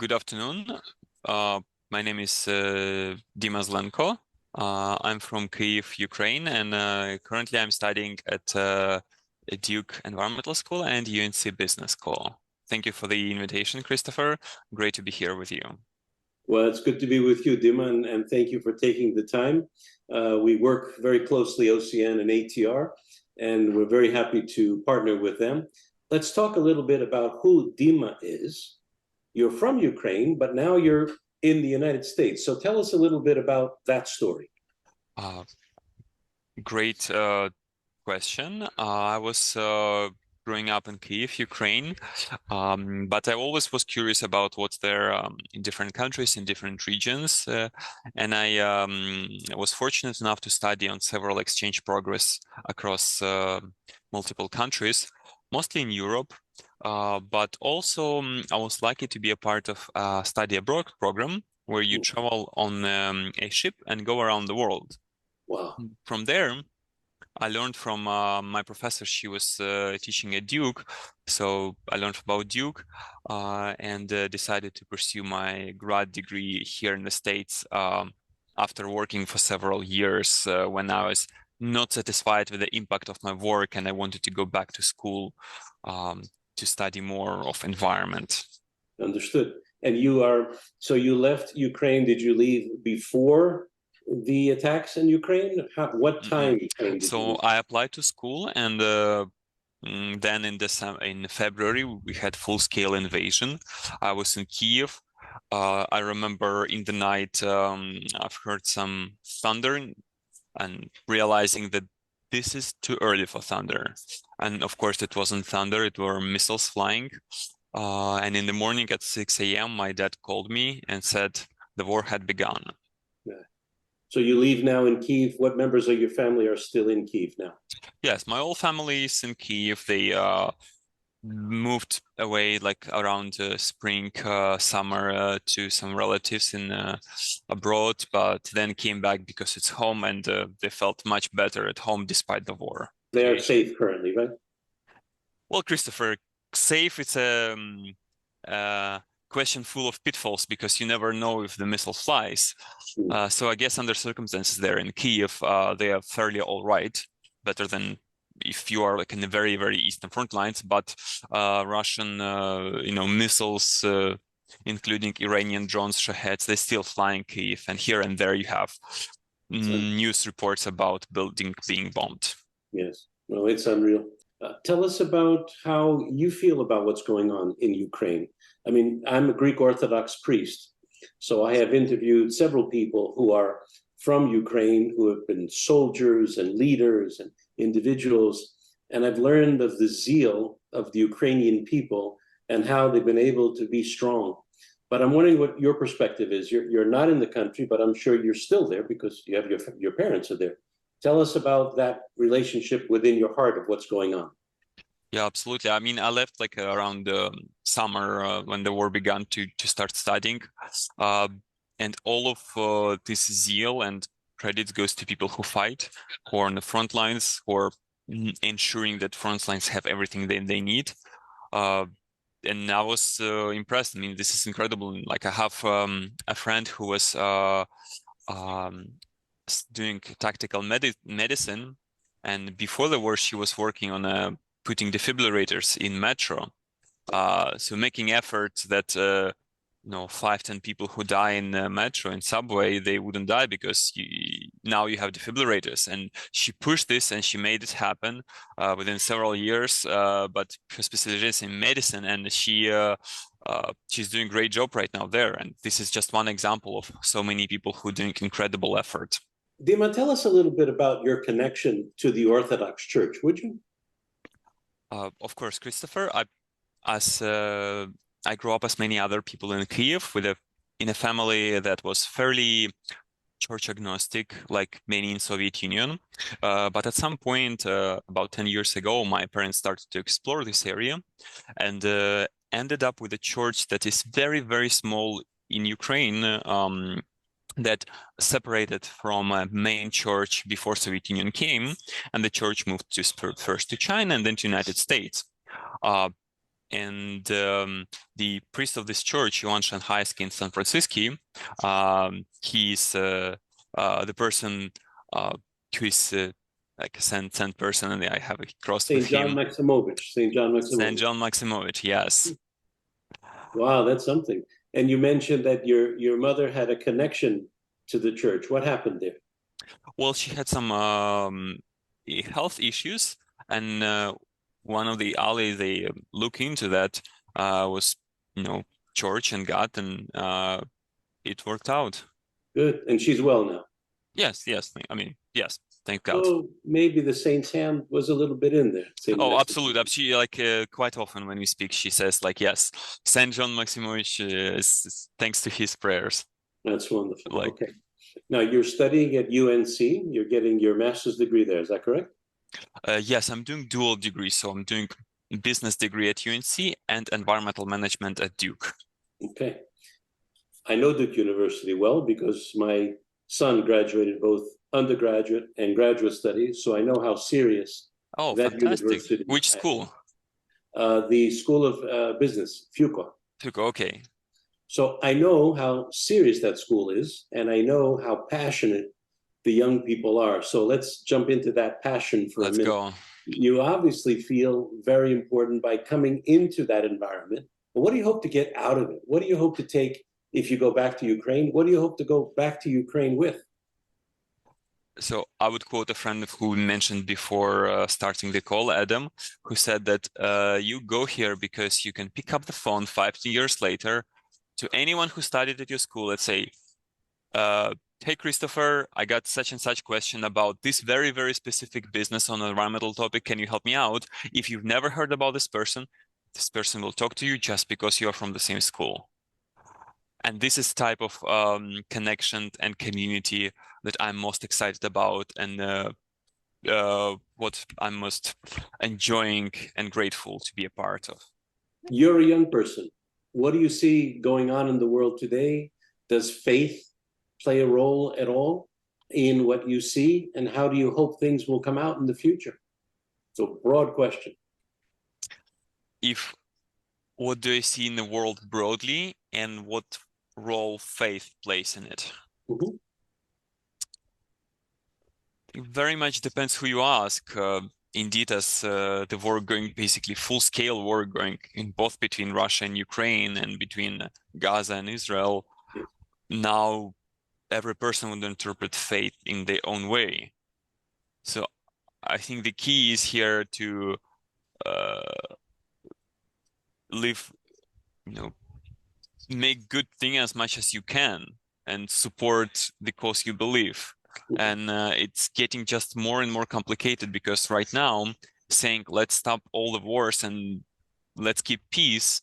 Good afternoon. My name is Dima Zlenko. I'm from Kyiv, Ukraine, and currently I'm studying at Duke Environmental School and UNC Business School. Thank you for the invitation, Christopher. Great to be here with you. Well, it's good to be with you, Dima, and thank you for taking the time. We work very closely, OCN and ATR, and we're very happy to partner with them. Let's talk a little bit about who Dima is. You're from Ukraine, but now you're in the United States. So tell us a little bit about that story. Great question. I was growing up in Kyiv, Ukraine, but I always was curious about what's there in different countries, in different regions. And I was fortunate enough to study on several exchange programs across multiple countries, mostly in Europe. But also I was lucky to be a part of a study abroad program where you travel on a ship and go around the world. Wow. From there, I learned from my professor. She was teaching at Duke, so I learned about Duke and decided to pursue my grad degree here in the States after working for several years when I was not satisfied with the impact of my work and I wanted to go back to school to study more of environment. Understood. And so you left Ukraine. Did you leave before the attacks in Ukraine? What time frame did you leave? I applied to school, and then in February we had full-scale invasion. I was in Kyiv. I remember in the night I've heard some thunder and realizing that this is too early for thunder. And of course it wasn't thunder, it were missiles flying. And in the morning at 6 a.m. my dad called me and said the war had begun. Yeah. So you leave now in Kyiv. What members of your family are still in Kyiv now? Yes, my whole family is in Kyiv. They moved away like around spring, summer to some relatives in abroad, but then came back because it's home and they felt much better at home despite the war. They are safe currently, right? Well, Christopher, safe, it's a question full of pitfalls because you never know if the missile flies. So I guess under circumstances there in Kyiv, they are fairly all right, better than if you are like in the very, very eastern front lines, but Russian, missiles, including Iranian drones, Shaheds, they still fly in Kyiv, and here and there you have news reports about buildings being bombed. Yes, no, it's unreal. Tell us about how you feel about what's going on in Ukraine. I mean, I'm a Greek Orthodox priest, so I have interviewed several people who are from Ukraine, who have been soldiers and leaders and individuals, and I've learned of the zeal of the Ukrainian people and how they've been able to be strong. But I'm wondering what your perspective is. You're not in the country, but I'm sure you're still there because you have your parents are there. Tell us about that relationship within your heart of what's going on. Yeah, absolutely. I mean, I left like around summer when the war began to start studying. And all of this zeal and credit goes to people who fight, who are on the front lines, who are ensuring that front lines have everything they need. And I was impressed. I mean, this is incredible. Like I have a friend who was doing tactical medicine, and before the war, she was working on putting defibrillators in metro. So making efforts that 5-10 people who die in metro and subway, they wouldn't die because now you have defibrillators. And she pushed this and she made it happen within several years. But her specialization in medicine, and she's doing a great job right now there. And this is just one example of so many people who are doing incredible effort. Dima, tell us a little bit about your connection to the Orthodox Church, would you? Of course, Christopher. I grew up as many other people in Kyiv in a family that was fairly church agnostic, like many in Soviet Union. But at some point, about 10 years ago, my parents started to explore this area and ended up with a church that is very, very small in Ukraine, that separated from a main church before Soviet Union came, and the church moved first to China and then to United States. and the priest of this church, Ioan Shanhaiski in San Francisco, he's the person who is like a sent person, and I have a cross with St. John him. Maximovich. St. John Saint Maximovich. John Maximovich, yes. Wow, that's something. And you mentioned that your mother had a connection to the church. What happened there? Well, she had some health issues, and one of the alleys they look into that was, church and God, and it worked out. Good. And she's well now. Yes, yes. I mean, yes. Thank God. So maybe the saint's hand was a little bit in there. Saint Oh, Maximovich. absolutely. She like quite often when we speak, she says like, yes, Saint John Maximovich is thanks to his prayers. That's wonderful. Like, okay. Now you're studying at UNC. You're getting your master's degree there. Is that correct? yes, I'm doing dual degrees. So I'm doing business degree at UNC and environmental management at Duke. Okay. I know Duke University well because my son graduated both undergraduate and graduate studies, so I know how serious Oh, that fantastic. university. Which school? The School of Business, FUCA. Duke, okay. So I know how serious that school is, and I know how passionate the young people are. So let's jump into that passion for Let's a minute. go. You obviously feel very important by coming into that environment. But what do you hope to get out of it? What do you hope to take if you go back to Ukraine? What do you hope to go back to Ukraine with? So I would quote a friend who mentioned before starting the call, Adam, who said that you go here because you can pick up the phone 5 years later to anyone who studied at your school. Let's say, hey, Christopher, I got such and such question about this very, very specific business on an environmental topic. Can you help me out? If you've never heard about this person will talk to you just because you are from the same school. And this is type of connection and community that I'm most excited about, and what I'm most enjoying and grateful to be a part of. You're a young person. What do you see going on in the world today? Does faith play a role at all in what you see? And how do you hope things will come out in the future? So, broad question. What do I see in the world broadly, and what role faith plays in it? Mm-hmm. It very much depends who you ask. Indeed, as the war going, basically full-scale war going in both between Russia and Ukraine and between Gaza and Israel, Yeah. now every person would interpret faith in their own way. So I think the key is here to live, make good thing as much as you can and support the cause you believe. And it's getting just more and more complicated because right now saying let's stop all the wars and let's keep peace,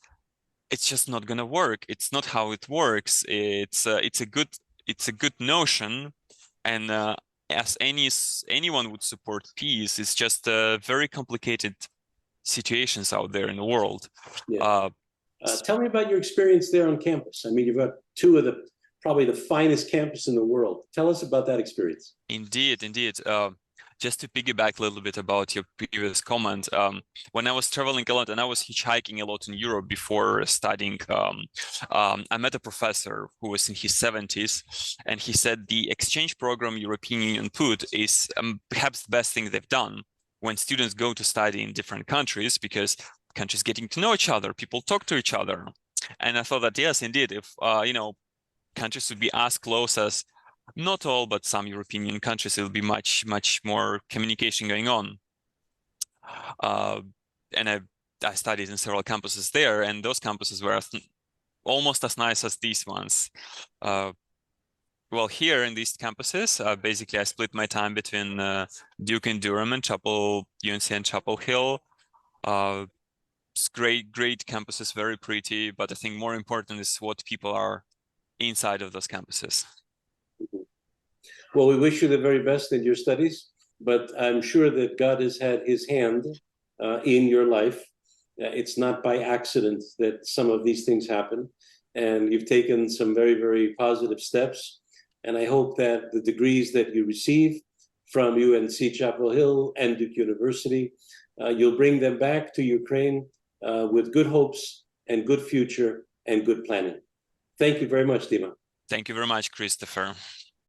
it's just not gonna work. It's not how it works. It's a good notion, and as anyone would support peace, it's just very complicated situations out there in the world. Yeah. Tell me about your experience there on campus. I mean, you've got two of probably the finest campus in the world. Tell us about that experience. Indeed. Just to piggyback a little bit about your previous comment, when I was traveling a lot and I was hitchhiking a lot in Europe before studying, I met a professor who was in his 70s, and he said the exchange program European Union put is perhaps the best thing they've done when students go to study in different countries, because countries getting to know each other, people talk to each other. And I thought that, yes, indeed, if, countries would be as close as, not all, but some European Union countries, it will be much, much more communication going on. And I studied in several campuses there, and those campuses were almost as nice as these ones. Well, here in these campuses, basically I split my time between Duke and Durham and UNC and Chapel Hill. It's great campuses, very pretty, but I think more important is what people are inside of those campuses. Well, we wish you the very best in your studies, but I'm sure that God has had his hand in your life. It's not by accident that some of these things happen, and you've taken some very, very positive steps. And I hope that the degrees that you receive from UNC Chapel Hill and Duke University, you'll bring them back to Ukraine with good hopes and good future and good planning. Thank you very much, Dima. Thank you very much, Christopher.